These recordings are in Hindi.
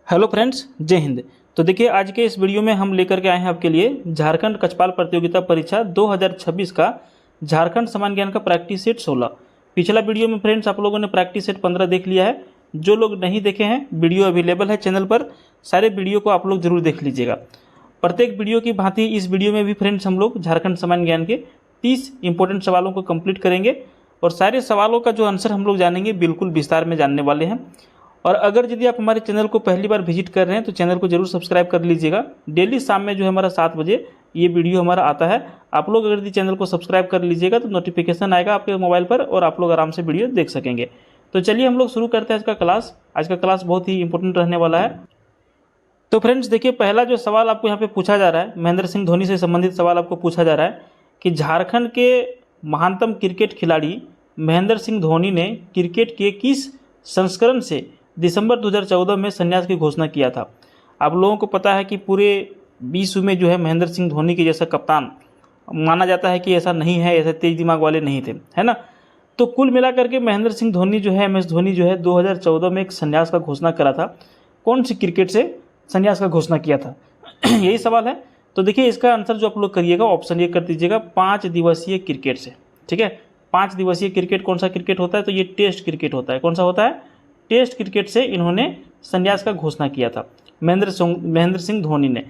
हेलो फ्रेंड्स, जय हिंद। तो देखिए, आज के इस वीडियो में हम लेकर के आए हैं आपके लिए झारखंड कक्षपाल प्रतियोगिता परीक्षा 2026 का झारखंड समान ज्ञान का प्रैक्टिस सेट 16। पिछला वीडियो में फ्रेंड्स आप लोगों ने प्रैक्टिस सेट 15 देख लिया है। जो लोग नहीं देखे हैं, वीडियो अवेलेबल है चैनल पर, सारे वीडियो को आप लोग जरूर देख लीजिएगा। प्रत्येक वीडियो की भांति इस वीडियो में भी फ्रेंड्स हम लोग झारखंड समान ज्ञान के 30 इंपॉर्टेंट सवालों को कंप्लीट करेंगे और सारे सवालों का जो आंसर हम लोग जानेंगे बिल्कुल विस्तार में जानने वाले हैं। और अगर यदि आप हमारे चैनल को पहली बार विजिट कर रहे हैं तो चैनल को जरूर सब्सक्राइब कर लीजिएगा। डेली शाम में जो है हमारा 7 बजे ये वीडियो हमारा आता है। आप लोग अगर यदि चैनल को सब्सक्राइब कर लीजिएगा तो नोटिफिकेशन आएगा आपके मोबाइल पर और आप लोग आराम से वीडियो देख सकेंगे। तो चलिए हम लोग शुरू करते हैं आज का क्लास। आज का क्लास बहुत ही इंपॉर्टेंट रहने वाला है। तो फ्रेंड्स देखिए, पहला जो सवाल आपको यहाँ पे पूछा जा रहा है, महेंद्र सिंह धोनी से संबंधित सवाल आपको पूछा जा रहा है कि झारखंड के महानतम क्रिकेट खिलाड़ी महेंद्र सिंह धोनी ने क्रिकेट के किस संस्करण से दिसंबर 2014 में संन्यास की घोषणा किया था। आप लोगों को पता है कि पूरे विश्व में जो है महेंद्र सिंह धोनी के जैसा कप्तान माना जाता है कि ऐसा नहीं है, ऐसे तेज दिमाग वाले नहीं थे, है ना। तो कुल मिलाकर के महेंद्र सिंह धोनी जो है, MS धोनी जो है 2014 में एक संन्यास का घोषणा करा था। कौन सी क्रिकेट से संन्यास का घोषणा किया था यही सवाल है। तो देखिए, इसका आंसर जो आप लोग करिएगा ऑप्शन ये कर दीजिएगा, 5 दिवसीय क्रिकेट से। ठीक है, 5 दिवसीय क्रिकेट कौन सा क्रिकेट होता है? तो ये टेस्ट क्रिकेट होता है। कौन सा होता है? टेस्ट क्रिकेट से इन्होंने संन्यास का घोषणा किया था महेंद्र सिंह धोनी ने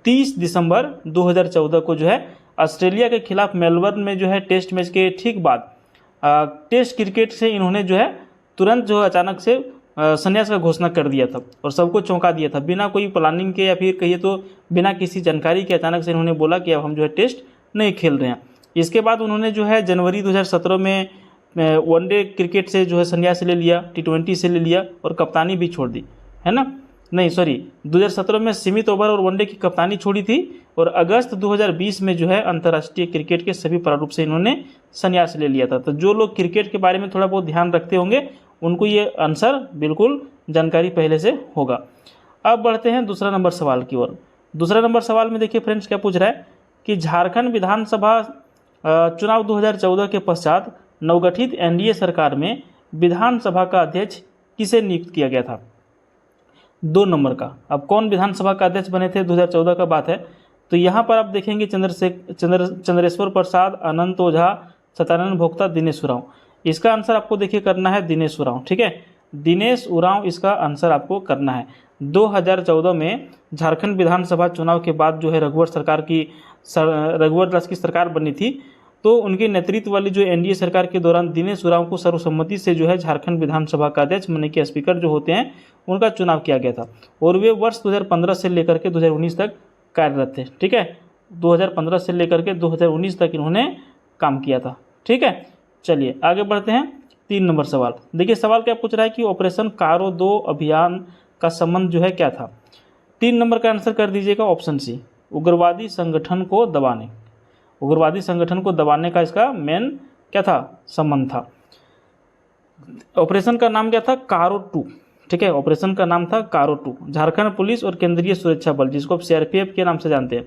30 दिसंबर 2014 को जो है ऑस्ट्रेलिया के खिलाफ मेलबर्न में जो है टेस्ट मैच के ठीक बाद टेस्ट क्रिकेट से इन्होंने जो है तुरंत जो अचानक से संन्यास का घोषणा कर दिया था और सबको चौंका दिया था। बिना कोई प्लानिंग के या फिर कहिए तो बिना किसी जानकारी के अचानक से इन्होंने बोला कि अब हम जो है टेस्ट नहीं खेल रहे हैं। इसके बाद उन्होंने जो है जनवरी 2017 में वनडे क्रिकेट से जो है संन्यास ले लिया, T20 से ले लिया और कप्तानी भी छोड़ दी, है ना। नहीं सॉरी, 2017 में सीमित ओवर और वनडे की कप्तानी छोड़ी थी और अगस्त 2020 में जो है अंतर्राष्ट्रीय क्रिकेट के सभी प्रारूप से इन्होंने संन्यास ले लिया था। तो जो लोग क्रिकेट के बारे में थोड़ा बहुत ध्यान रखते होंगे उनको ये आंसर बिल्कुल जानकारी पहले से होगा। अब बढ़ते हैं दूसरा नंबर सवाल की ओर। दूसरा नंबर सवाल में देखिए फ्रेंड्स क्या पूछ रहा है कि झारखंड विधानसभा चुनाव 2014 के पश्चात नवगठित NDA सरकार में विधानसभा का अध्यक्ष किसे नियुक्त किया गया था? 2 नंबर का। अब कौन विधानसभा का अध्यक्ष बने थे? 2014 का बात है। तो यहाँ पर आप देखेंगे चंद्रेश्वर प्रसाद, अनंत ओझा, सत्यानंद भोक्ता, दिनेश उरांव। इसका आंसर आपको देखिए करना है दिनेश उरांव। ठीक है, दिनेश उरांव इसका आंसर आपको करना है। 2014 में झारखंड विधानसभा चुनाव के बाद जो है रघुवर दास की सरकार बनी थी, तो उनके नेतृत्व वाली जो NDA सरकार के दौरान दिनेश उरांव को सर्वसम्मति से जो है झारखंड विधानसभा का अध्यक्ष माने कि स्पीकर जो होते हैं उनका चुनाव किया गया था और वे वर्ष 2015 से लेकर के 2019 तक कार्यरत थे। ठीक है, 2015 से लेकर के 2019 तक इन्होंने काम किया था। ठीक है, चलिए आगे बढ़ते हैं। 3 नंबर सवाल देखिए, सवाल क्या पूछ रहा है कि ऑपरेशन कारो 2 अभियान का संबंध जो है क्या था? 3 नंबर का आंसर कर दीजिएगा ऑप्शन सी, उग्रवादी संगठन को दबाने। उग्रवादी संगठन को दबाने का इसका मेन क्या था? संबंध था। ऑपरेशन का नाम क्या था? कारो 2। ठीक है, ऑपरेशन का नाम था कारो 2। झारखंड पुलिस और केंद्रीय सुरक्षा बल, जिसको आप CRPF के नाम से जानते हैं,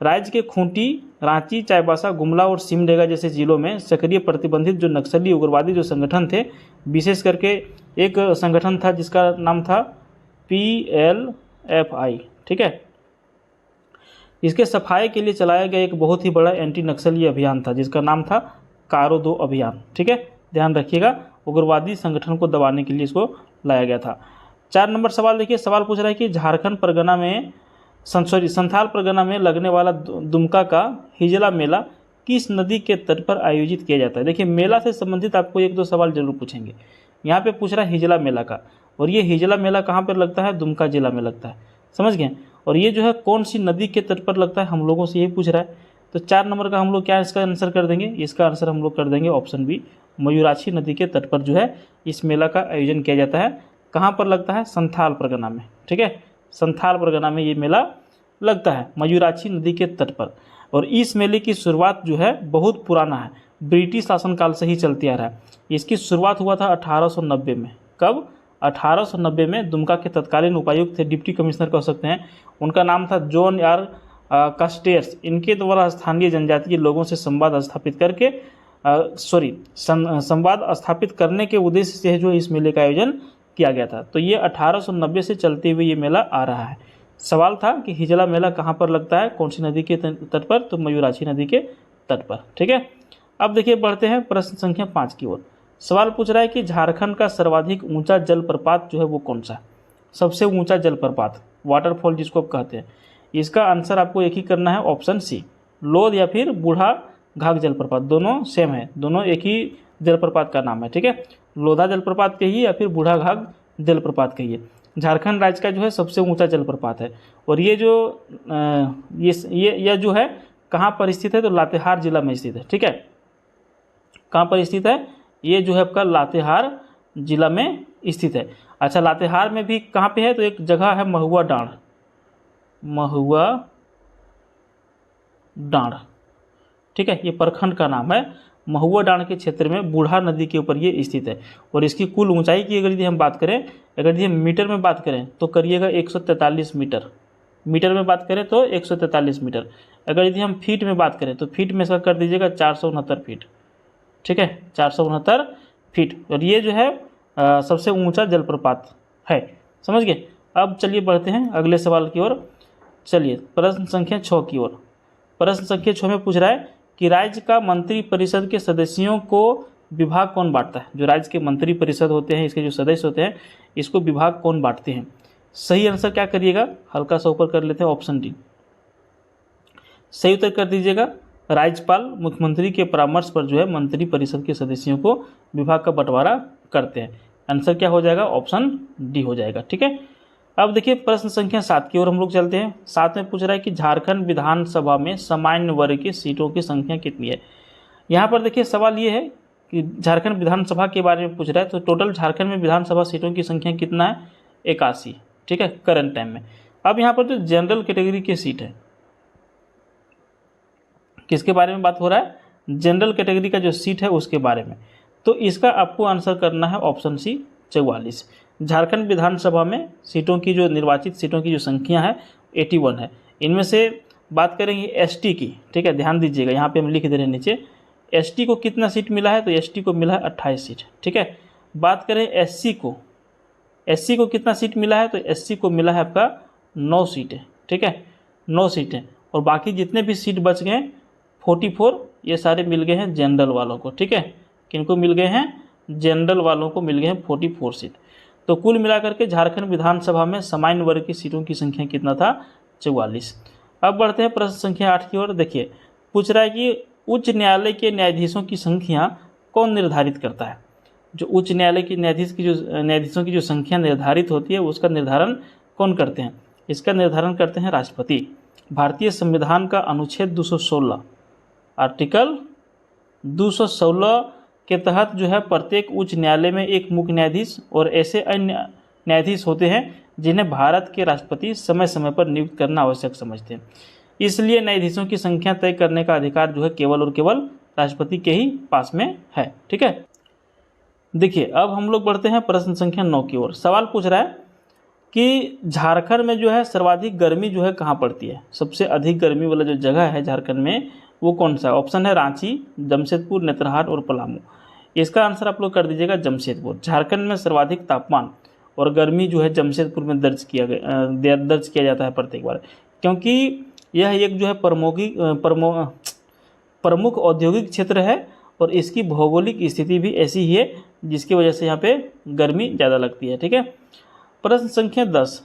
राज्य के खूंटी, रांची, चाईबासा, गुमला और सिमडेगा जैसे जिलों में सक्रिय प्रतिबंधित जो नक्सली उग्रवादी जो संगठन थे, विशेष करके एक संगठन था जिसका नाम था PLFI। ठीक है, इसके सफाई के लिए चलाया गया एक बहुत ही बड़ा एंटी नक्सली अभियान था जिसका नाम था कारो 2 अभियान। ठीक है, ध्यान रखिएगा, उग्रवादी संगठन को दबाने के लिए इसको लाया गया था। 4 नंबर सवाल देखिए, सवाल पूछ रहा है कि झारखंड परगना में संथाल परगना में लगने वाला दुमका का हिजला मेला किस नदी के तट पर आयोजित किया जाता है? देखिए, मेला से संबंधित आपको 1-2 सवाल जरूर पूछेंगे। यहाँ पे पूछ रहा है हिजला मेला का, और ये हिजला मेला कहाँ पर लगता है? दुमका जिला में लगता है, समझ गए। और ये जो है कौन सी नदी के तट पर लगता है, हम लोगों से यही पूछ रहा है। तो 4 नंबर का हम लोग क्या इसका आंसर कर देंगे? इसका आंसर हम लोग कर देंगे ऑप्शन बी, मयूराक्षी नदी के तट पर जो है इस मेला का आयोजन किया जाता है। कहाँ पर लगता है? संथाल परगना में। ठीक है, संथाल परगना में ये मेला लगता है, मयूराक्षी नदी के तट पर। और इस मेले की शुरुआत जो है बहुत पुराना है, ब्रिटिश शासनकाल से ही चलती आ रहा है। इसकी शुरुआत हुआ था 1890 में। कब? 1890 में। दुमका के तत्कालीन उपायुक्त थे, डिप्टी कमिश्नर कह सकते हैं, उनका नाम था जॉन आर कास्टेयर्स। इनके द्वारा स्थानीय जनजातीय लोगों से संवाद स्थापित करने के उद्देश्य से जो इस मेले का आयोजन किया गया था। तो ये 1890 से चलते हुए ये मेला आ रहा है। सवाल था कि हिजला मेला कहाँ पर लगता है, कौन सी नदी के तट पर, तो मयूराक्षी नदी के तट पर। ठीक है, अब देखिए बढ़ते हैं प्रश्न संख्या 5 की ओर। सवाल पूछ रहा है कि झारखंड का सर्वाधिक ऊंचा जलप्रपात जो है वो कौन सा है, सबसे ऊंचा जलप्रपात, वाटरफॉल जिसको आप कहते हैं। इसका आंसर आपको एक ही करना है, ऑप्शन सी, लोध या फिर बूढ़ा घाघ जलप्रपात। दोनों सेम है, दोनों एक ही जलप्रपात का नाम है। ठीक है, लोधा जलप्रपात कहिए या फिर बूढ़ा घाघ जलप्रपात कहिए। झारखंड राज्य का जो है सबसे ऊंचा जलप्रपात है। और ये जो ये जो है कहाँ पर स्थित है, तो लातेहार जिला में स्थित है। ठीक है, कहाँ पर स्थित है, ये जो है आपका लातेहार जिला में स्थित है। अच्छा, लातेहार में भी कहाँ पे है, तो एक जगह है महुआ डांड, महुआ डांड। ठीक है, ये प्रखंड का नाम है। महुआ डांड के क्षेत्र में बूढ़ा नदी के ऊपर ये स्थित है। और इसकी कुल ऊंचाई की अगर यदि हम बात करें, अगर यदि हम मीटर में बात करें तो करिएगा 143 मीटर, मीटर में बात करें तो 143 मीटर। अगर यदि हम फीट में बात करें तो फीट में इसका कर दीजिएगा 469 फीट। ठीक है, 469 फीट। और ये जो है सबसे ऊंचा जलप्रपात है। समझ गए। अब चलिए बढ़ते हैं अगले सवाल की ओर। चलिए प्रश्न संख्या 6 की ओर। प्रश्न संख्या 6 में पूछ रहा है कि राज्य का मंत्री परिषद के सदस्यों को विभाग कौन बांटता है। जो राज्य के मंत्री परिषद होते हैं, इसके जो सदस्य होते हैं, इसको विभाग कौन बांटते हैं। सही आंसर क्या करिएगा, हल्का सा ऊपर कर लेते हैं, ऑप्शन डी। सही उत्तर कर दीजिएगा, राज्यपाल मुख्यमंत्री के परामर्श पर जो है मंत्री परिषद के सदस्यों को विभाग का बंटवारा करते हैं। आंसर क्या हो जाएगा, ऑप्शन डी हो जाएगा। ठीक है, अब देखिए प्रश्न संख्या 7 की ओर हम लोग चलते हैं। 7 में पूछ रहा है कि झारखंड विधानसभा में सामान्य वर्ग की सीटों की संख्या कितनी है। यहाँ पर देखिए सवाल ये है कि झारखंड विधानसभा के बारे में पूछ रहा है। तो टोटल झारखंड में विधानसभा सीटों की संख्या कितना है, 81। ठीक है, करंट टाइम में। अब यहाँ पर जो जनरल कैटेगरी की सीट है, किसके बारे में बात हो रहा है, जनरल कैटेगरी का जो सीट है उसके बारे में। तो इसका आपको आंसर करना है ऑप्शन सी, 44। झारखंड विधानसभा में सीटों की जो निर्वाचित सीटों की जो संख्या है 81 है। इनमें से बात करेंगे एसटी की। ठीक है, ध्यान दीजिएगा, यहाँ पे हम लिख दे रहे हैं नीचे, एसटी को कितना सीट मिला है, तो एसटी को मिला है 28 सीट। ठीक है, बात करें एससी को, एससी को कितना सीट मिला है, तो एससी को मिला है आपका 9 सीटें। ठीक है, 9 सीटें। और बाकी जितने भी सीट बच गए 44, ये सारे मिल गए हैं जनरल वालों को। ठीक है, किनको मिल गए हैं, जनरल वालों को मिल गए हैं 44 सीट। तो कुल मिलाकर के झारखंड विधानसभा में सामान्य वर्ग की सीटों की संख्या कितना था, 44। अब बढ़ते हैं प्रश्न संख्या 8 की ओर। देखिए पूछ रहा है कि उच्च न्यायालय के न्यायाधीशों की संख्या कौन निर्धारित करता है। जो उच्च न्यायालय के न्यायाधीशों की जो संख्या निर्धारित होती है उसका निर्धारण कौन करते हैं। इसका निर्धारण करते हैं राष्ट्रपति। भारतीय संविधान का अनुच्छेद 216 आर्टिकल 216 के तहत जो है प्रत्येक उच्च न्यायालय में एक मुख्य न्यायाधीश और ऐसे अन्य न्यायाधीश होते हैं जिन्हें भारत के राष्ट्रपति समय समय पर नियुक्त करना आवश्यक समझते हैं। इसलिए न्यायाधीशों की संख्या तय करने का अधिकार जो है केवल और केवल राष्ट्रपति के ही पास में है। ठीक है, देखिए अब हम लोग बढ़ते हैं प्रश्न संख्या 9 की ओर। सवाल पूछ रहा है कि झारखंड में जो है सर्वाधिक गर्मी जो है कहाँ पड़ती है। सबसे अधिक गर्मी वाला जो जगह है झारखंड में वो कौन सा। ऑप्शन है रांची, जमशेदपुर, नेतरहाट और पलामू। इसका आंसर आप लोग कर दीजिएगा जमशेदपुर। झारखंड में सर्वाधिक तापमान और गर्मी जो है जमशेदपुर में दर्ज किया जाता है प्रत्येक बार, क्योंकि यह एक जो है प्रमुख औद्योगिक क्षेत्र है और इसकी भौगोलिक स्थिति भी ऐसी ही है जिसकी वजह से यहाँ पे गर्मी ज़्यादा लगती है। ठीक है, प्रश्न संख्या 10,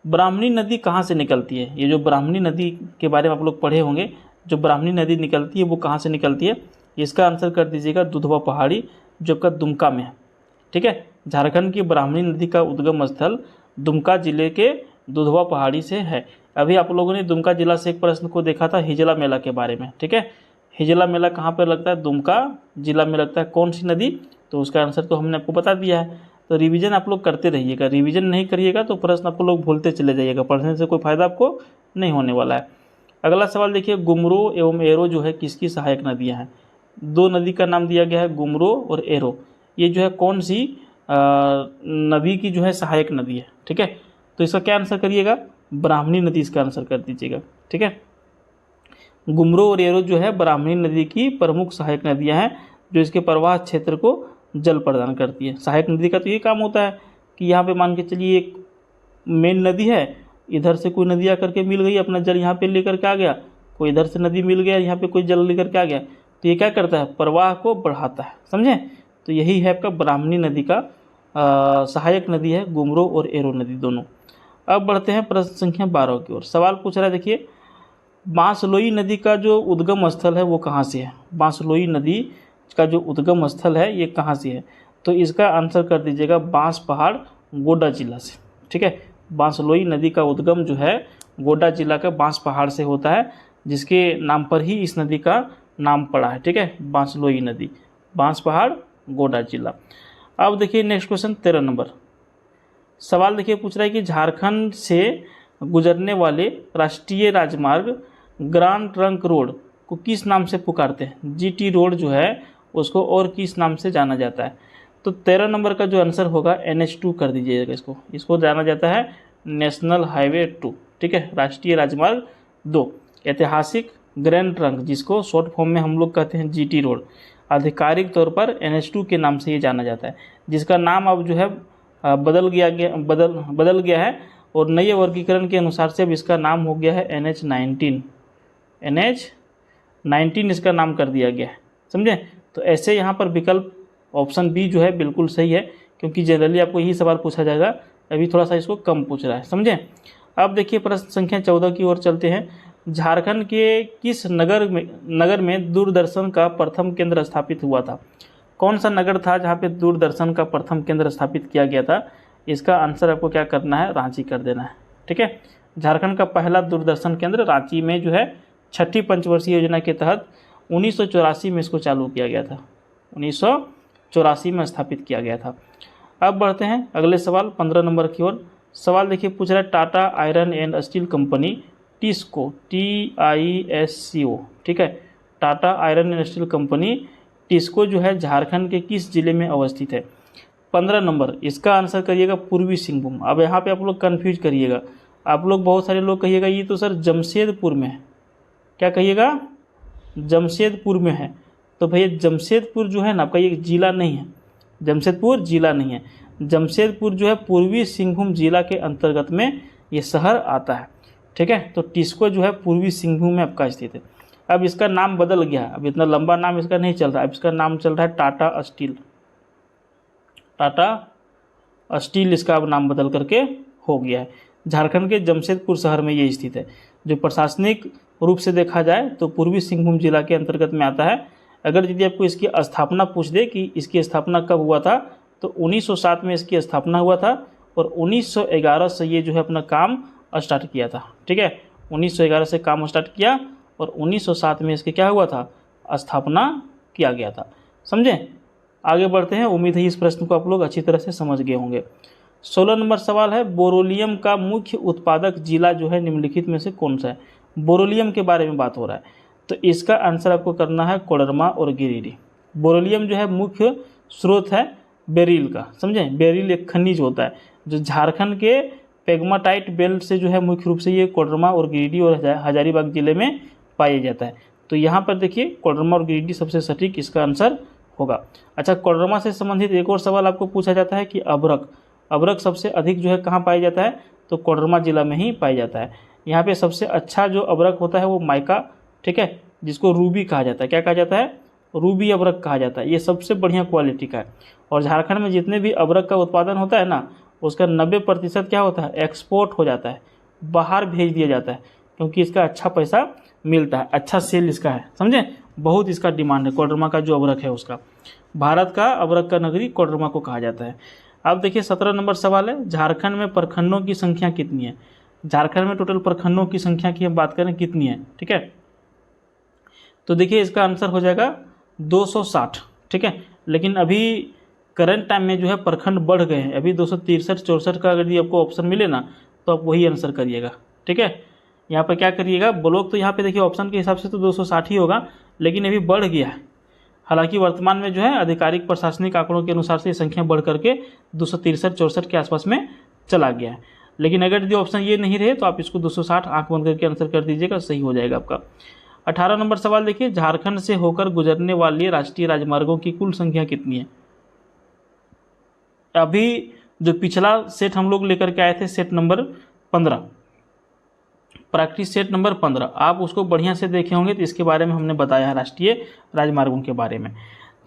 ब्राह्मणी नदी कहाँ से निकलती है। ये जो ब्राह्मणी नदी के बारे में आप लोग पढ़े होंगे, जो ब्राह्मणी नदी निकलती है वो कहाँ से निकलती है। इसका आंसर कर दीजिएगा दुधवा पहाड़ी, जो आपका दुमका में है। ठीक है, झारखंड की ब्राह्मणी नदी का उद्गम स्थल दुमका जिले के दुधवा पहाड़ी से है। अभी आप लोगों ने दुमका जिला से एक प्रश्न को देखा था हिजला मेला के बारे में। ठीक है, हिजला मेला कहाँ पर लगता है, दुमका जिला में लगता है। कौन सी नदी, तो उसका आंसर तो हमने आपको बता दिया है। तो रिवीजन आप लोग करते रहिएगा, रिवीजन नहीं करिएगा तो प्रश्न आपको लोग भूलते चले जाइएगा, पढ़ने से कोई फायदा आपको नहीं होने वाला है। अगला सवाल देखिए, गुमरो एवं एरो जो है किसकी सहायक नदियाँ हैं। 2 नदी का नाम दिया गया है, गुमरो और एरो। ये जो है कौन सी नदी की जो है सहायक नदी है। ठीक है, तो इसका क्या आंसर करिएगा, ब्राह्मणी नदी इसका आंसर कर दीजिएगा। ठीक है, गुमरो और एरो जो है ब्राह्मणी नदी की प्रमुख सहायक नदियां हैं जो इसके प्रवाह क्षेत्र को जल प्रदान करती है। सहायक नदी का तो ये काम होता है कि यहाँ पे मान के चलिए एक मेन नदी है, इधर से कोई नदी आकर के मिल गई, अपना जल यहाँ पे लेकर के आ गया, कोई इधर से नदी मिल गया, यहाँ पे कोई जल लेकर के आ गया, तो ये क्या करता है, प्रवाह को बढ़ाता है, समझे। तो यही है आपका ब्राह्मणी नदी का सहायक नदी है, गुमरो और एरो नदी दोनों। अब बढ़ते हैं प्रश्न संख्या 12 की ओर। सवाल पूछ रहा है, देखिए बांसलोई नदी का जो उद्गम स्थल है वो कहाँ से है। बांसलोई नदी का जो उद्गम स्थल है ये कहाँ से है, तो इसका आंसर कर दीजिएगा बांस पहाड़ गोड्डा जिला से, ठीक है। बांसलोई नदी का उद्गम जो है गोड्डा जिला का बांस पहाड़ से होता है, जिसके नाम पर ही इस नदी का नाम पड़ा है, ठीक है, बांसलोई नदी, बांस पहाड़ गोड्डा जिला। अब देखिए नेक्स्ट क्वेश्चन 13 नंबर सवाल देखिए पूछ रहा है कि झारखंड से गुजरने वाले राष्ट्रीय राजमार्ग ग्रांड ट्रंक रोड को किस नाम से पुकारते हैं। जीटी रोड जो है उसको और किस नाम से जाना जाता है। तो 13 नंबर का जो आंसर होगा NH2 कर दीजिएगा, इसको जाना जाता है नेशनल हाईवे 2, ठीक है, राष्ट्रीय राजमार्ग 2। ऐतिहासिक ग्रैंड ट्रंक जिसको शॉर्ट फॉर्म में हम लोग कहते हैं GT रोड, आधिकारिक तौर पर NH2 के नाम से ये जाना जाता है, जिसका नाम अब जो है बदल गया है और नए वर्गीकरण के अनुसार से अब इसका नाम हो गया है NH19 इसका नाम कर दिया गया है, समझे। तो ऐसे यहाँ पर विकल्प ऑप्शन बी जो है बिल्कुल सही है, क्योंकि जनरली आपको यही सवाल पूछा जाएगा, अभी थोड़ा सा इसको कम पूछ रहा है, समझे। अब देखिए प्रश्न संख्या 14 की ओर चलते हैं। झारखंड के किस नगर में दूरदर्शन का प्रथम केंद्र स्थापित हुआ था। कौन सा नगर था जहाँ पे दूरदर्शन का प्रथम केंद्र स्थापित किया गया था। इसका आंसर आपको क्या करना है, रांची कर देना है, ठीक है। झारखंड का पहला दूरदर्शन केंद्र रांची में जो है 6ठी पंचवर्षीय योजना के तहत 1984 में इसको चालू किया गया था, 1984 में स्थापित किया गया था। अब बढ़ते हैं अगले सवाल 15 नंबर की ओर। सवाल देखिए पूछ रहा है Tata iron and steel company TISCO TISCO, ठीक है, Tata iron and steel company TISCO जो है झारखंड के किस जिले में अवस्थित है। 15 नंबर इसका आंसर करिएगा पूर्वी सिंहभूम। अब यहाँ पे आप लोग कन्फ्यूज करिएगा, आप लोग बहुत सारे लोग कहिएगा ये तो सर जमशेदपुर में है, क्या कहिएगा, जमशेदपुर में है। तो भैया जमशेदपुर जो है ना आपका ये जिला नहीं है, जमशेदपुर जिला नहीं है, जमशेदपुर जो है पूर्वी सिंहभूम जिला के अंतर्गत में ये शहर आता है, ठीक है। तो टिस्को जो है पूर्वी सिंहभूम में आपका स्थित है। अब इसका नाम बदल गया, अब इतना लंबा नाम इसका नहीं चल रहा, अब इसका नाम चल रहा है टाटा स्टील, टाटा स्टील इसका अब नाम बदल करके हो गया है। झारखंड के जमशेदपुर शहर में ये स्थित है, जो प्रशासनिक रूप से देखा जाए तो पूर्वी सिंहभूम जिला के अंतर्गत में आता है। अगर यदि आपको इसकी स्थापना पूछ दे कि इसकी स्थापना कब हुआ था, तो 1907 में इसकी स्थापना हुआ था और 1911 से ये जो है अपना काम स्टार्ट किया था, ठीक है। 1911 से काम स्टार्ट किया और 1907 में इसके क्या हुआ था, स्थापना किया गया था, समझे। आगे बढ़ते हैं, उम्मीद है इस प्रश्न को आप लोग अच्छी तरह से समझ गए होंगे। 16 नंबर सवाल है बोरोलियम का मुख्य उत्पादक जिला जो है निम्नलिखित में से कौन सा है। बोरोलियम के बारे में बात हो रहा है, तो इसका आंसर आपको करना है कोडरमा और गिरिडीह। बोरोलियम जो है मुख्य स्रोत है बेरिल का, समझे। बेरिल एक खनिज होता है जो झारखंड के पेग्माटाइट बेल्ट से जो है मुख्य रूप से ये कोडरमा और गिरिडीह और हजारीबाग जिले में पाया जाता है। तो यहाँ पर देखिए कोडरमा और गिरिडीह सबसे सटीक इसका आंसर होगा। अच्छा, कोडरमा से संबंधित एक और सवाल आपको पूछा जाता है कि अबरक सबसे अधिक जो है कहाँ पाया जाता है, तो कोडरमा जिला में ही पाया जाता है। यहाँ पे सबसे अच्छा जो अबरक होता है वो माइका, ठीक है, जिसको रूबी कहा जाता है। क्या कहा जाता है, रूबी अबरक कहा जाता है, ये सबसे बढ़िया क्वालिटी का है। और झारखंड में जितने भी अबरक का उत्पादन होता है ना, उसका 90% क्या होता है, एक्सपोर्ट हो जाता है, बाहर भेज दिया जाता है, क्योंकि इसका अच्छा पैसा मिलता है, अच्छा सेल इसका है, समझे। बहुत इसका डिमांड है, कोडरमा का जो अबरक है उसका। भारत का अबरक का नगरी कोडरमा को कहा जाता है। अब देखिए 17 नंबर सवाल है, झारखंड में प्रखंडों की संख्या कितनी है। झारखंड में टोटल प्रखंडों की संख्या की हम बात करें कितनी है, ठीक है। तो देखिए इसका आंसर हो जाएगा 260, ठीक है। लेकिन अभी करंट टाइम में जो है प्रखंड बढ़ गए हैं, अभी 263-64 का अगर आपको ऑप्शन मिले ना तो आप वही आंसर करिएगा, ठीक है। यहाँ पर क्या करिएगा, ब्लॉक तो यहाँ पे देखिए ऑप्शन के हिसाब से तो 260 ही होगा, लेकिन अभी बढ़ गया है। हालांकि वर्तमान में जो है आधिकारिक प्रशासनिक आंकड़ों के अनुसार से संख्या बढ़ करके 263-64 के आसपास में चला गया है। लेकिन अगर यदि ऑप्शन ये नहीं रहे तो आप इसको 260 आंख बंद करके आंसर कर दीजिएगा, सही हो जाएगा आपका। 18 नंबर सवाल देखिए, झारखंड से होकर गुजरने वाली राष्ट्रीय राजमार्गों की कुल संख्या कितनी है। अभी जो पिछला सेट हम लोग लेकर के आए थे, set number 15, practice set number 15, आप उसको बढ़िया से देखे होंगे तो इसके बारे में हमने बताया है, राष्ट्रीय राजमार्गों के बारे में।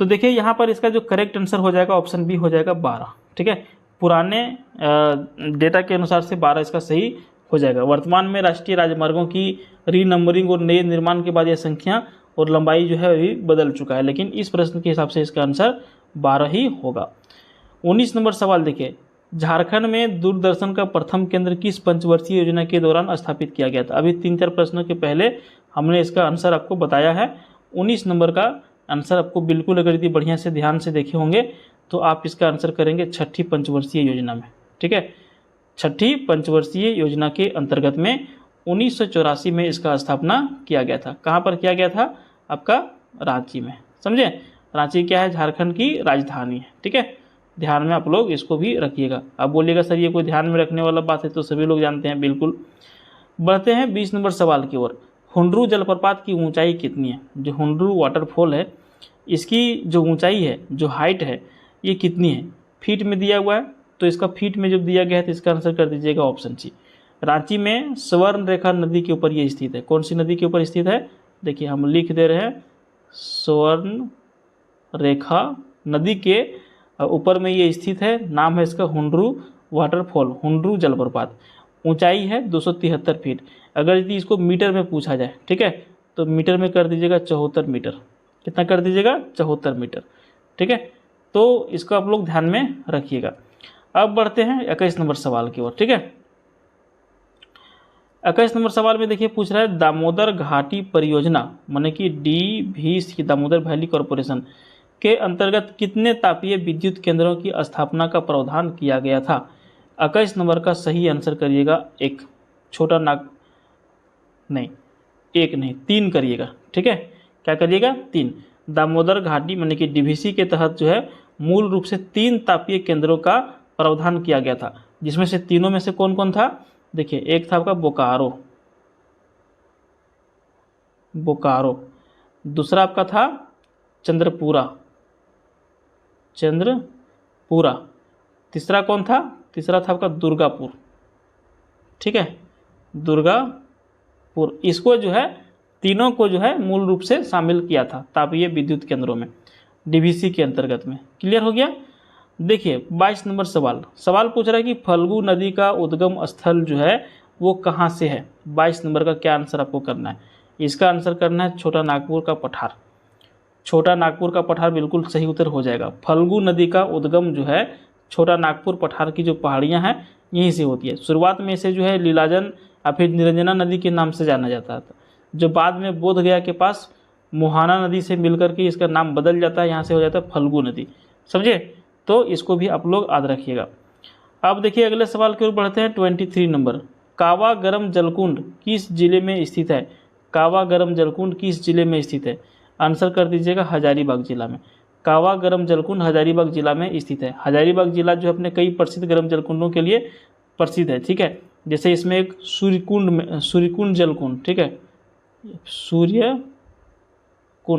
तो देखिए यहाँ पर इसका जो करेक्ट आंसर हो जाएगा ऑप्शन बी हो जाएगा 12। ठीक है, पुराने डेटा के अनुसार से 12 इसका सही हो जाएगा। वर्तमान में राष्ट्रीय राजमार्गों की रीनंबरिंग और नए निर्माण के बाद यह संख्या और लंबाई जो है अभी बदल चुका है, लेकिन इस प्रश्न के हिसाब से इसका आंसर 12 ही होगा। 19 नंबर सवाल देखिए, झारखंड में दूरदर्शन का प्रथम केंद्र किस पंचवर्षीय योजना के दौरान स्थापित किया गया था? अभी 3-4 प्रश्नों के पहले हमने इसका आंसर आपको बताया है। 19 नंबर का आंसर आपको बिल्कुल, अगर यदि बढ़िया से ध्यान से देखे होंगे तो आप इसका आंसर करेंगे छठी पंचवर्षीय योजना में। ठीक है, छठी पंचवर्षीय योजना के अंतर्गत में 1984 में इसका स्थापना किया गया था। कहाँ पर किया गया था? आपका रांची में। समझे, रांची क्या है? झारखंड की राजधानी है। ठीक है, ध्यान में आप लोग इसको भी रखिएगा। आप बोलिएगा सर ये कोई ध्यान में रखने वाला बात है, तो सभी लोग जानते हैं, बिल्कुल। बढ़ते हैं 20 नंबर सवाल की ओर। हुंड्रू जलप्रपात की ऊंचाई कितनी है? जो हुंड्रू वाटरफॉल है, इसकी जो ऊंचाई है, जो हाइट है, ये कितनी है? फीट में दिया हुआ है, तो इसका फीट में जब दिया गया है तो इसका आंसर कर दीजिएगा ऑप्शन सी। रांची में स्वर्ण रेखा नदी के ऊपर ये स्थित है। कौन सी नदी के ऊपर स्थित है? देखिए हम लिख दे रहे हैं, स्वर्ण रेखा नदी के ऊपर में ये स्थित है। नाम है इसका हुंड्रू वाटरफॉल, हुंड्रू जलप्रपात। ऊंचाई है 273 फीट। अगर यदि इसको मीटर में पूछा जाए, ठीक है, तो मीटर में कर दीजिएगा 74 मीटर। कितना कर दीजिएगा? 74 मीटर। ठीक है, तो इसको आप लोग ध्यान में रखिएगा। अब बढ़ते हैं 21 नंबर सवाल की ओर। ठीक है, 21 नंबर सवाल में देखिए पूछ रहा है, दामोदर घाटी परियोजना माने कि DVC, दामोदर वैली कॉरपोरेशन के अंतर्गत कितने तापीय विद्युत केंद्रों की स्थापना का प्रावधान किया गया था? 21 नंबर का सही आंसर करिएगा एक। छोटा नाग नहीं, एक नहीं, 3 करिएगा। ठीक है, क्या करिएगा? 3। दामोदर घाटी माने कि DVC के तहत जो है मूल रूप से 3 तापीय केंद्रों का प्रावधान किया गया था, जिसमें से तीनों में से कौन कौन था? देखिए, एक था आपका बोकारो, दूसरा आपका था चंद्रपुरा, तीसरा कौन था? तीसरा था आपका दुर्गापुर। ठीक है, दुर्गापुर। इसको जो है, तीनों को जो है मूल रूप से शामिल किया था तापीय विद्युत केंद्रों में, DVC के अंतर्गत में। क्लियर हो गया? देखिए 22 नंबर सवाल पूछ रहा है कि फल्गु नदी का उद्गम स्थल जो है वो कहाँ से है? 22 नंबर का क्या आंसर आपको करना है? इसका आंसर करना है छोटा नागपुर का पठार। छोटा नागपुर का पठार बिल्कुल सही उत्तर हो जाएगा। फल्गु नदी का उद्गम जो है छोटा नागपुर पठार की जो पहाड़ियाँ हैं यहीं से होती है। शुरुआत में इसे जो है लीलाजन या फिर निरंजना नदी के नाम से जाना जाता था, जो बाद में बोधगया के पास मोहाना नदी से मिलकर के इसका नाम बदल जाता है, यहाँ से हो जाता है फल्गु नदी। समझे? तो इसको भी आप लोग याद रखिएगा। अब देखिए अगले सवाल की ओर बढ़ते हैं। 23 नंबर, कावा गरम जलकुंड किस जिले में स्थित है? कावा गरम जलकुंड किस जिले में स्थित है? आंसर कर दीजिएगा हजारीबाग जिला में। कावा गरम जलकुंड हजारीबाग जिला में स्थित है। हजारीबाग जिला जो अपने कई प्रसिद्ध गरम जलकुंडों के लिए प्रसिद्ध है। ठीक है, जैसे इसमें एक सूर्यकुंड जलकुंड, ठीक है, सूर्यकुंड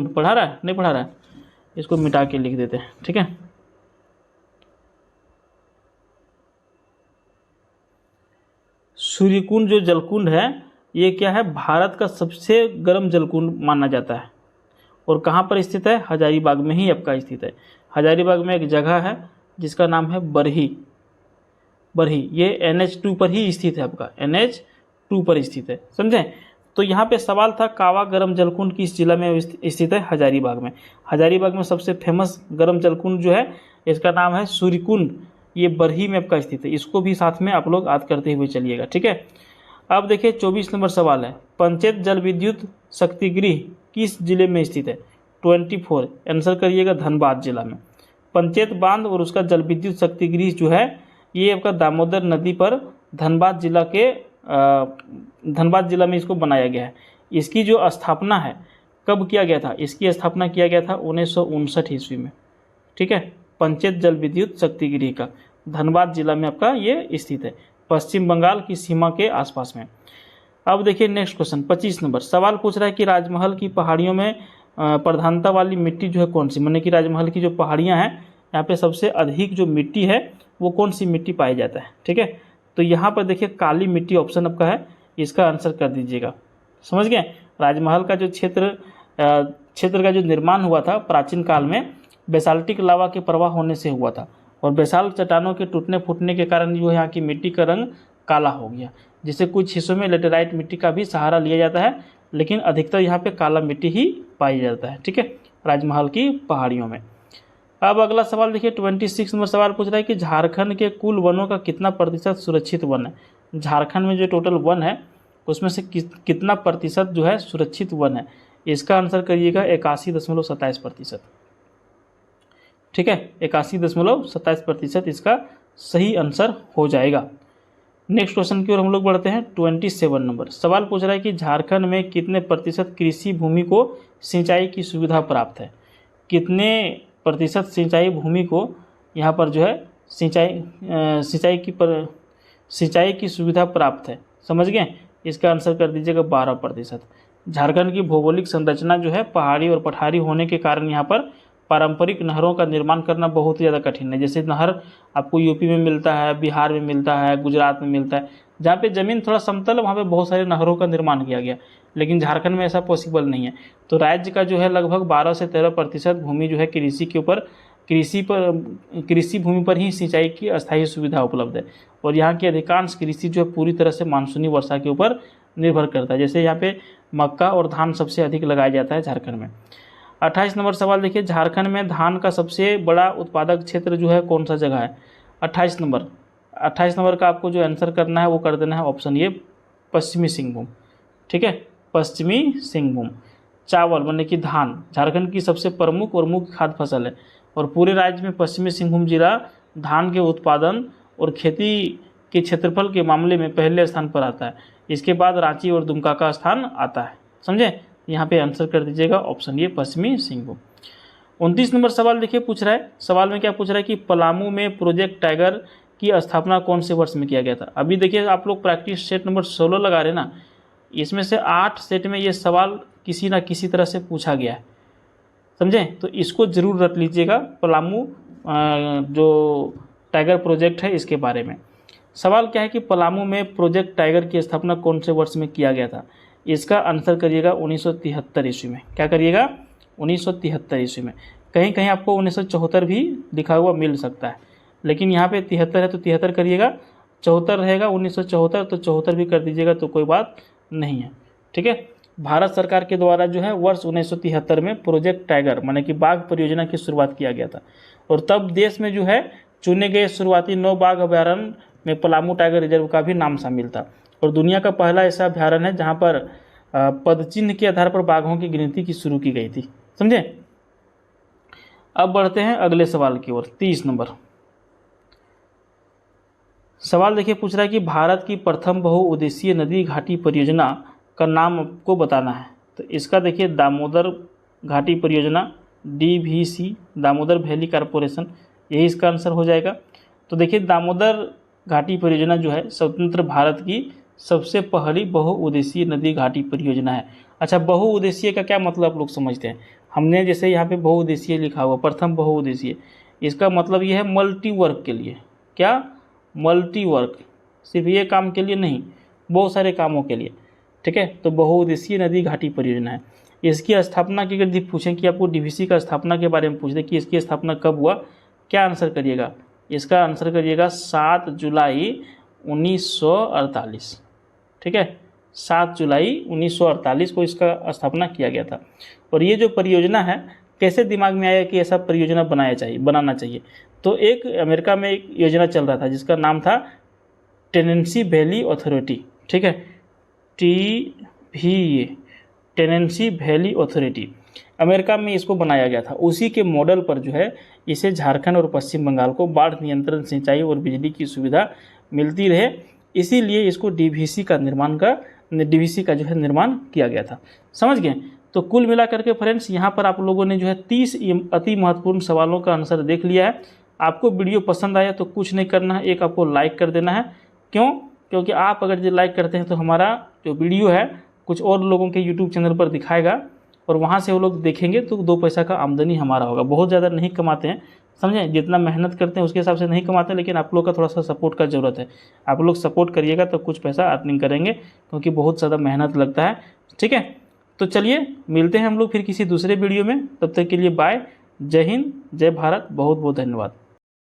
पढ़ा रहा है? नहीं पढ़ा रहा है, इसको मिटा के लिख देते हैं। ठीक है, सूर्यकुंड जो जलकुंड है ये क्या है? भारत का सबसे गर्म जलकुंड माना जाता है। और कहाँ पर स्थित है? हजारीबाग में ही आपका स्थित है। हजारीबाग में एक जगह है जिसका नाम है बरही। ये NH2 पर ही स्थित है, आपका NH2 पर स्थित है। समझे? तो यहाँ पे सवाल था कावा गरम जलकुंड किस जिला में स्थित है? हजारीबाग में। हजारीबाग में सबसे फेमस गरम जलकुंड जो है इसका नाम है सूर्यकुंड, ये बरही में आपका स्थित है। इसको भी साथ में आप लोग याद करते हुए चलिएगा। ठीक है, अब देखिए 24 नंबर सवाल है, पंचायत जल विद्युत शक्तिगृह किस जिले में स्थित है? 24 आंसर करिएगा धनबाद जिला में। पंचायत बांध और उसका जल विद्युत शक्तिगृह जो है ये आपका दामोदर नदी पर धनबाद जिला में इसको बनाया गया है। इसकी जो स्थापना है कब किया गया था? इसकी स्थापना किया गया था 1959 ईस्वी में। ठीक है, पंचायत जल विद्युत शक्तिगृह का धनबाद जिला में आपका ये स्थित है, पश्चिम बंगाल की सीमा के आसपास में। अब देखिए नेक्स्ट क्वेश्चन 25 नंबर सवाल पूछ रहा है कि राजमहल की पहाड़ियों में प्रधानता वाली मिट्टी जो है कौन सी? माने कि राजमहल की जो पहाड़ियाँ हैं यहाँ पे सबसे अधिक जो मिट्टी है वो कौन सी मिट्टी पाई जाता है। ठीक है, तो यहाँ पर देखिए काली मिट्टी ऑप्शन आपका है, इसका आंसर कर दीजिएगा। समझ गए। राजमहल का जो क्षेत्र का जो निर्माण हुआ था प्राचीन काल में बेसाल्टिक लावा के प्रवाह होने से हुआ था, और बेसाल्ट चट्टानों के टूटने फूटने के कारण जो यहाँ की मिट्टी का रंग काला हो गया, जिससे कुछ हिस्सों में लेटेराइट मिट्टी का भी सहारा लिया जाता है, लेकिन अधिकतर यहाँ पे काला मिट्टी ही पाई जाता है। ठीक है, राजमहल की पहाड़ियों में। अब अगला सवाल देखिए 26 नंबर सवाल पूछ रहा है कि झारखंड के कुल वनों का कितना प्रतिशत सुरक्षित वन है। झारखंड में जो टोटल वन है उसमें से कितना प्रतिशत जो है सुरक्षित वन है, इसका आंसर करिएगा 81.27%। ठीक है, 81.27% इसका सही आंसर हो जाएगा। नेक्स्ट क्वेश्चन की ओर हम लोग बढ़ते हैं। 27 नंबर सवाल पूछ रहा है कि झारखंड में कितने प्रतिशत कृषि भूमि को सिंचाई की सुविधा प्राप्त है। कितने प्रतिशत सिंचाई भूमि को यहाँ पर जो है सिंचाई की सुविधा प्राप्त है, समझ गए। इसका आंसर कर दीजिएगा 12%। झारखंड की भौगोलिक संरचना जो है पहाड़ी और पठारी होने के कारण यहाँ पर पारंपरिक नहरों का निर्माण करना बहुत ही ज़्यादा कठिन है। जैसे नहर आपको यूपी में मिलता है, बिहार में मिलता है, गुजरात में मिलता है, जहाँ पे ज़मीन थोड़ा समतल है वहाँ पे बहुत सारे नहरों का निर्माण किया गया, लेकिन झारखंड में ऐसा पॉसिबल नहीं है। तो राज्य का जो है लगभग 12 से 13% भूमि जो है कृषि भूमि पर ही सिंचाई की अस्थायी सुविधा उपलब्ध है, और यहाँ की अधिकांश कृषि जो है पूरी तरह से मानसूनी वर्षा के ऊपर निर्भर करता है। जैसे यहाँ पे मक्का और धान सबसे अधिक लगाया जाता है झारखंड में। 28 नंबर सवाल देखिए, झारखंड में धान का सबसे बड़ा उत्पादक क्षेत्र जो है कौन सा जगह है। 28 नंबर का आपको जो आंसर करना है वो कर देना है ऑप्शन ए पश्चिमी सिंहभूम। ठीक है, पश्चिमी सिंहभूम। चावल माने कि धान झारखंड की सबसे प्रमुख और मुख्य खाद्य फसल है, और पूरे राज्य में पश्चिमी सिंहभूम जिला धान के उत्पादन और खेती के क्षेत्रफल के मामले में पहले स्थान पर आता है। इसके बाद रांची और दुमका का स्थान आता है, समझे। यहाँ पे आंसर कर दीजिएगा ऑप्शन ए पश्चिमी सिंहभूम। 29 नंबर सवाल देखिए पूछ रहा है, सवाल में क्या पूछ रहा है कि पलामू में प्रोजेक्ट टाइगर की स्थापना कौन से वर्ष में किया गया था। अभी देखिए आप लोग प्रैक्टिस सेट नंबर 16 लगा रहे ना, इसमें से 8 सेट में ये सवाल किसी ना किसी तरह से पूछा गया है, समझे। तो इसको जरूर रख लीजिएगा, पलामू जो टाइगर प्रोजेक्ट है इसके बारे में। सवाल क्या है कि पलामू में प्रोजेक्ट टाइगर की स्थापना कौन से वर्ष में किया गया था। इसका आंसर करिएगा 1973 ईस्वी में। क्या करिएगा, 1973 ईस्वी में। कहीं कहीं आपको 1974 भी लिखा हुआ मिल सकता है, लेकिन यहाँ पे 73 है तो 73 करिएगा, 74 रहेगा 1974 तो 74 भी कर दीजिएगा, तो कोई बात नहीं है। ठीक है, भारत सरकार के द्वारा जो है वर्ष 1973 में प्रोजेक्ट टाइगर माने कि बाघ परियोजना की शुरुआत किया गया था, और तब देश में जो है चुने गए शुरुआती 9 बाघ अभ्यारण्य में पलामू टाइगर रिजर्व का भी नाम शामिल था, और दुनिया का पहला ऐसा अभ्यारण्य है जहां पर पदचिन्ह के आधार पर बाघों की गिनती की शुरू की गई थी, समझे। अब बढ़ते हैं अगले सवाल की ओर। 30 नंबर सवाल देखिए पूछ रहा है कि भारत की प्रथम बहुउद्देशीय नदी घाटी परियोजना का नाम आपको बताना है। तो इसका देखिए दामोदर घाटी परियोजना, DVC दामोदर वैली कॉरपोरेशन, यही इसका आंसर हो जाएगा। तो देखिए दामोदर घाटी परियोजना जो है स्वतंत्र भारत की सबसे पहली बहुउद्देशीय नदी घाटी परियोजना है। अच्छा, बहुउद्देशीय का क्या मतलब आप लोग समझते हैं। हमने जैसे यहाँ पे बहुउद्देशीय लिखा हुआ प्रथम बहुउद्देशीय, इसका मतलब ये है मल्टी वर्क के लिए। क्या, मल्टी वर्क, सिर्फ ये काम के लिए नहीं, बहुत सारे कामों के लिए। ठीक है, तो बहुउद्देशीय नदी घाटी परियोजना है। इसकी स्थापना की अगर पूछें कि आपको DVC का स्थापना के बारे में पूछ दें कि इसकी स्थापना कब हुआ, क्या आंसर करिएगा। इसका आंसर करिएगा 7 जुलाई 1948। ठीक है, 7 जुलाई 1948 को इसका स्थापना किया गया था। और ये जो परियोजना है कैसे दिमाग में आया कि ऐसा परियोजना बनाना चाहिए। तो एक अमेरिका में एक योजना चल रहा था जिसका नाम था टेनेंसी वैली अथॉरिटी। ठीक है, TVA tenancy valley authority, America में इसको बनाया गया था। उसी के मॉडल पर जो है इसे झारखंड और पश्चिम बंगाल को बाढ़ नियंत्रण, सिंचाई और बिजली की सुविधा मिलती रहे, इसीलिए इसको DVC का जो है निर्माण किया गया था, समझ गए। तो कुल मिलाकर के फ्रेंड्स यहाँ पर आप लोगों ने जो है 30 अति महत्वपूर्ण सवालों का आंसर देख लिया है। आपको वीडियो पसंद आया तो कुछ नहीं करना है, एक आपको लाइक कर देना है। क्यों, क्योंकि आप अगर जो लाइक करते हैं तो हमारा जो वीडियो है कुछ और लोगों के यूट्यूब चैनल पर दिखाएगा, और वहाँ से वो लोग देखेंगे तो 2 पैसा का आमदनी हमारा होगा। बहुत ज़्यादा नहीं कमाते हैं, समझे, जितना मेहनत करते हैं उसके हिसाब से नहीं कमाते, लेकिन आप लोग का थोड़ा सा सपोर्ट का ज़रूरत है। आप लोग सपोर्ट करिएगा तो कुछ पैसा अर्निंग करेंगे, क्योंकि बहुत ज़्यादा मेहनत लगता है। ठीक है, तो चलिए मिलते हैं हम लोग फिर किसी दूसरे वीडियो में। तब तक के लिए बाय, जय हिंद, जय भारत, बहुत बहुत धन्यवाद।